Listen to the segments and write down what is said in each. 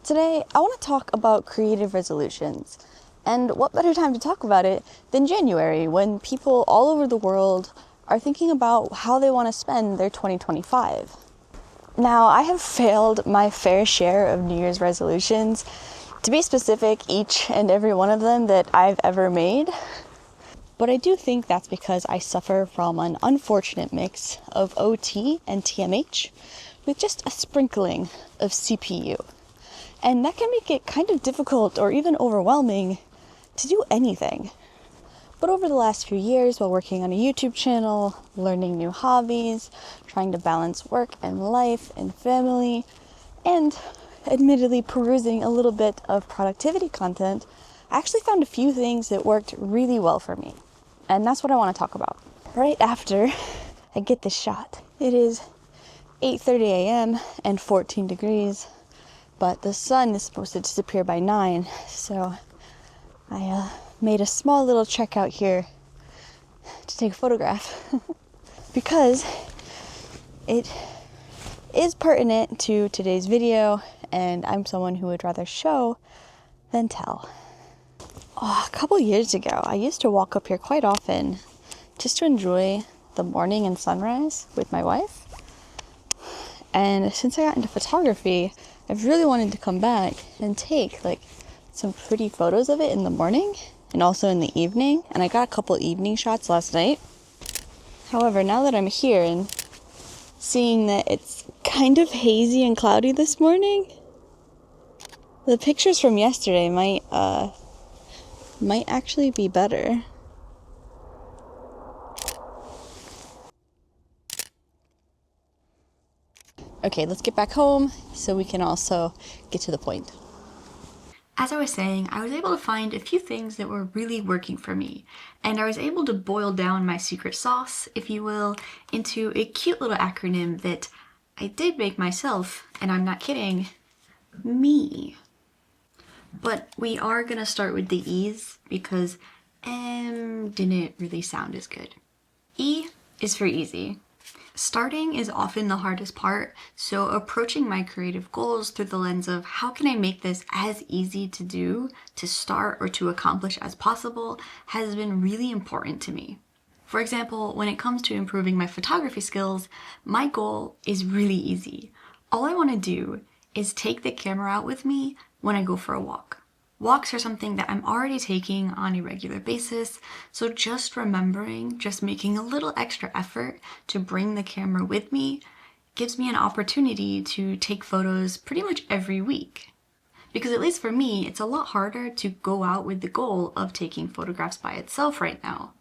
Today, I want to talk about creative resolutions. And what better time to talk about it than January, when people all over the world are thinking about how they want to spend their 2025. Now, I have failed my fair share of New Year's resolutions. To be specific, each and every one of them that I've ever made. But I do think that's because I suffer from an unfortunate mix of OT and TMH with just a sprinkling of CPU. And that can make it kind of difficult or even overwhelming to do anything. But over the last few years, while working on a YouTube channel, learning new hobbies, trying to balance work and life and family, and admittedly perusing a little bit of productivity content, I actually found a few things that worked really well for me. And that's what I want to talk about. Right after I get this shot. It is 8:30 a.m. and 14 degrees. But the sun is supposed to disappear by 9, so I made a small little trek out here to take a photograph because it is pertinent to today's video, and I'm someone who would rather show than tell. A couple years ago, I used to walk up here quite often just to enjoy the morning and sunrise with my wife. And since I got into photography, I've really wanted to come back and take some pretty photos of it in the morning and also in the evening. And I got a couple evening shots last night. However, now that I'm here and seeing that it's kind of hazy and cloudy this morning, the pictures from yesterday might actually be better. Okay, let's get back home so we can also get to the point. As I was saying, I was able to find a few things that were really working for me, and I was able to boil down my secret sauce, if you will, into a cute little acronym that I did make myself, and I'm not kidding, me. But we are gonna start with the E's because M didn't really sound as good. E is for easy. Starting is often the hardest part, so approaching my creative goals through the lens of how can I make this as easy to do, to start, or to accomplish as possible has been really important to me. For example, when it comes to improving my photography skills, my goal is really easy. All I want to do is take the camera out with me when I go for a walk. Walks are something that I'm already taking on a regular basis, so just making a little extra effort to bring the camera with me gives me an opportunity to take photos pretty much every week. Because at least for me, it's a lot harder to go out with the goal of taking photographs by itself right now.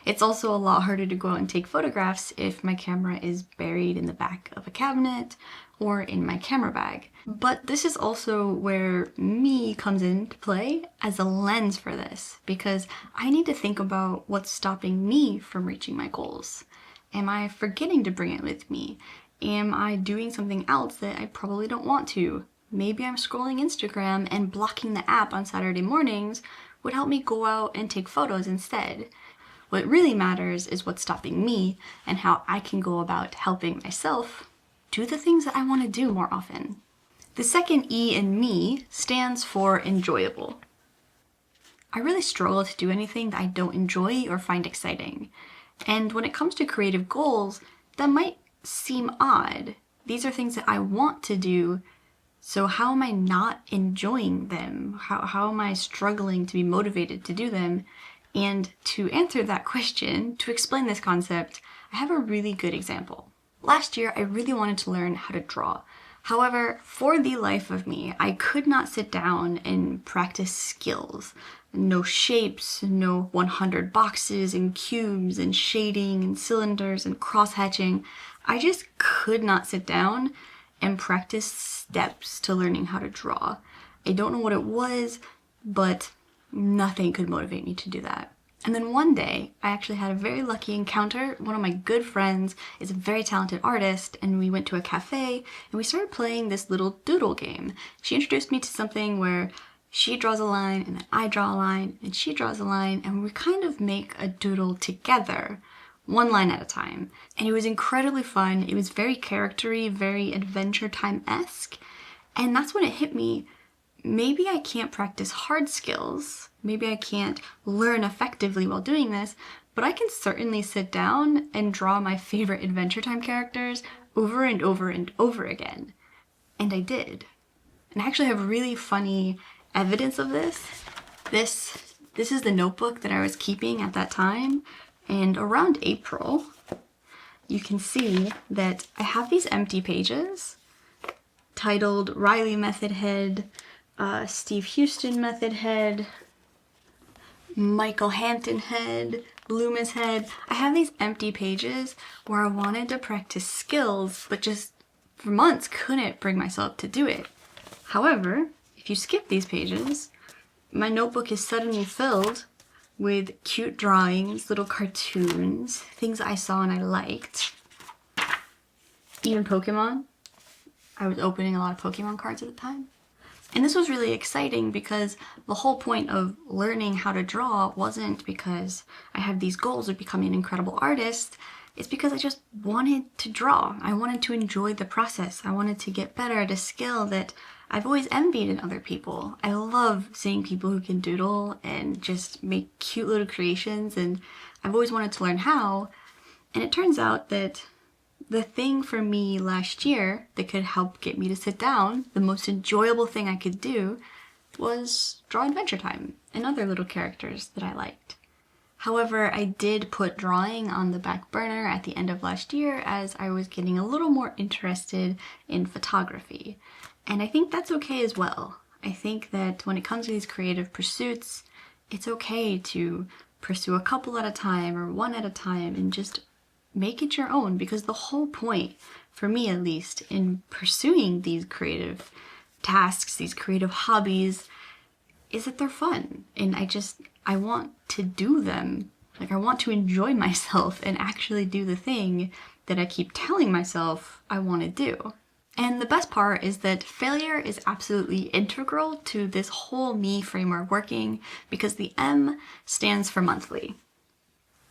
It's also a lot harder to go out and take photographs if my camera is buried in the back of a cabinet or in my camera bag. But this is also where me comes into play as a lens for this, because I need to think about what's stopping me from reaching my goals. Am I forgetting to bring it with me? Am I doing something else that I probably don't want to? Maybe I'm scrolling Instagram and blocking the app on Saturday mornings would help me go out and take photos instead. What really matters is what's stopping me and how I can go about helping myself do the things that I want to do more often. The second E in me stands for enjoyable. I really struggle to do anything that I don't enjoy or find exciting. And when it comes to creative goals, that might seem odd. These are things that I want to do, so how am I not enjoying them? How am I struggling to be motivated to do them? And to answer that question, to explain this concept, I have a really good example. Last year, I really wanted to learn how to draw. However, for the life of me, I could not sit down and practice skills. No shapes, no 100 boxes and cubes and shading and cylinders and cross-hatching. I just could not sit down and practice steps to learning how to draw. I don't know what it was, but nothing could motivate me to do that. And then one day, I actually had a very lucky encounter. One of my good friends is a very talented artist, and we went to a cafe, and we started playing this little doodle game. She introduced me to something where she draws a line, and then I draw a line, and she draws a line, and we kind of make a doodle together, one line at a time. And it was incredibly fun. It was very charactery, very Adventure Time-esque, and that's when it hit me. maybe I can't practice hard skills, maybe I can't learn effectively while doing this, but I can certainly sit down and draw my favorite Adventure Time characters over and over and over again. And I did. And I actually have really funny evidence of this. This is the notebook that I was keeping at that time, and around April, you can see that I have these empty pages titled Riley Method Head, Steve Houston Method Head, Michael Hampton Head, Loomis Head. I have these empty pages where I wanted to practice skills, but just for months couldn't bring myself to do it. However, if you skip these pages, my notebook is suddenly filled with cute drawings, little cartoons, things I saw and I liked. Even Pokemon. I was opening a lot of Pokemon cards at the time. And this was really exciting because the whole point of learning how to draw wasn't because I had these goals of becoming an incredible artist. It's because I just wanted to draw. I wanted to enjoy the process. I wanted to get better at a skill that I've always envied in other people. I love seeing people who can doodle and just make cute little creations, and I've always wanted to learn how. And it turns out that the thing for me last year that could help get me to sit down, the most enjoyable thing I could do, was draw Adventure Time and other little characters that I liked. However, I did put drawing on the back burner at the end of last year as I was getting a little more interested in photography. And I think that's okay as well. I think that when it comes to these creative pursuits, it's okay to pursue a couple at a time or one at a time and just make it your own, because the whole point, for me at least, in pursuing these creative tasks, these creative hobbies, is that they're fun. And I want to do them. Like, I want to enjoy myself and actually do the thing that I keep telling myself I want to do. And the best part is that failure is absolutely integral to this whole M.E.E framework working, because the M stands for monthly.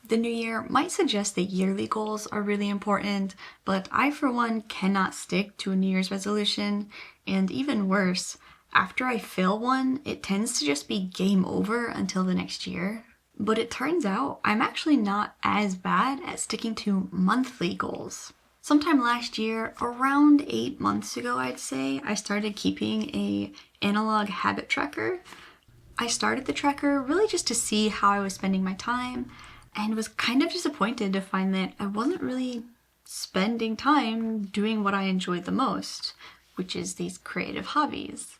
The new year might suggest that yearly goals are really important, but I, for one, cannot stick to a New Year's resolution. And even worse, after I fail one, it tends to just be game over until the next year. But it turns out I'm actually not as bad at sticking to monthly goals. Sometime last year, around 8 months ago, I'd say, I started keeping an analog habit tracker. I started the tracker really just to see how I was spending my time, and was kind of disappointed to find that I wasn't really spending time doing what I enjoyed the most, which is these creative hobbies.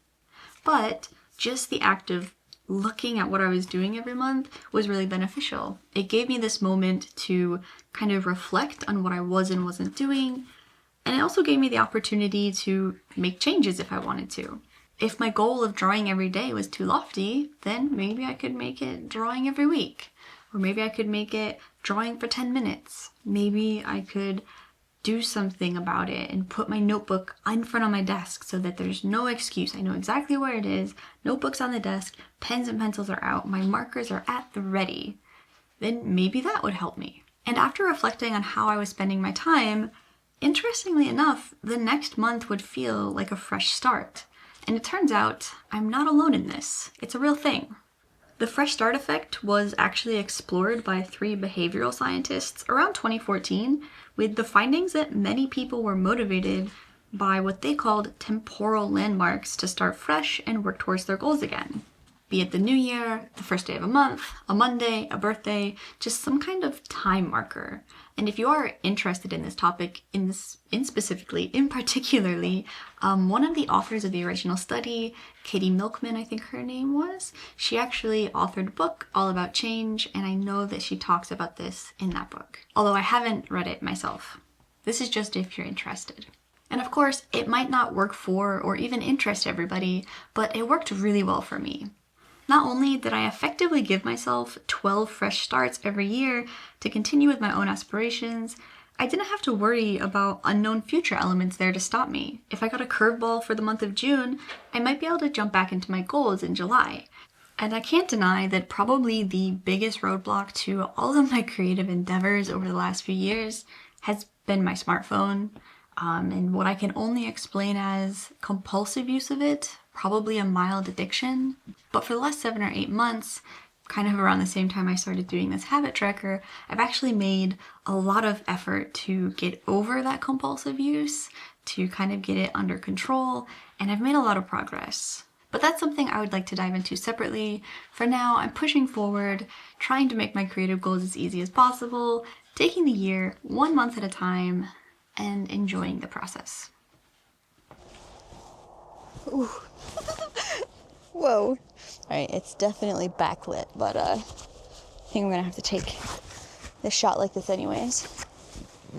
But just the act of looking at what I was doing every month was really beneficial. It gave me this moment to kind of reflect on what I was and wasn't doing, and it also gave me the opportunity to make changes if I wanted to. If my goal of drawing every day was too lofty, then maybe I could make it drawing every week. Or maybe I could make it drawing for 10 minutes. Maybe I could do something about it and put my notebook in front of my desk so that there's no excuse. I know exactly where it is. Notebook's on the desk, pens and pencils are out, my markers are at the ready. Then maybe that would help me. And after reflecting on how I was spending my time, interestingly enough, the next month would feel like a fresh start. And it turns out I'm not alone in this. It's a real thing. The fresh start effect was actually explored by 3 behavioral scientists around 2014, with the findings that many people were motivated by what they called temporal landmarks to start fresh and work towards their goals again. Be it the new year, the first day of a month, a Monday, a birthday, just some kind of time marker. And if you are interested in this topic, in particularly, one of the authors of the original study, Katie Milkman, I think her name was, she actually authored a book all about change, and I know that she talks about this in that book. Although I haven't read it myself. This is just if you're interested. And of course, it might not work for or even interest everybody, but it worked really well for me. Not only did I effectively give myself 12 fresh starts every year to continue with my own aspirations, I didn't have to worry about unknown future elements there to stop me. If I got a curveball for the month of June, I might be able to jump back into my goals in July. And I can't deny that probably the biggest roadblock to all of my creative endeavors over the last few years has been my smartphone, and what I can only explain as compulsive use of it probably a mild addiction, but for the last 7 or 8 months, kind of around the same time I started doing this habit tracker, I've actually made a lot of effort to get over that compulsive use, to kind of get it under control, and I've made a lot of progress. But that's something I would like to dive into separately. For now, I'm pushing forward, trying to make my creative goals as easy as possible, taking the year 1 month at a time, and enjoying the process. Ooh. Whoa. Alright, it's definitely backlit, but I think I'm gonna have to take this shot like this anyways.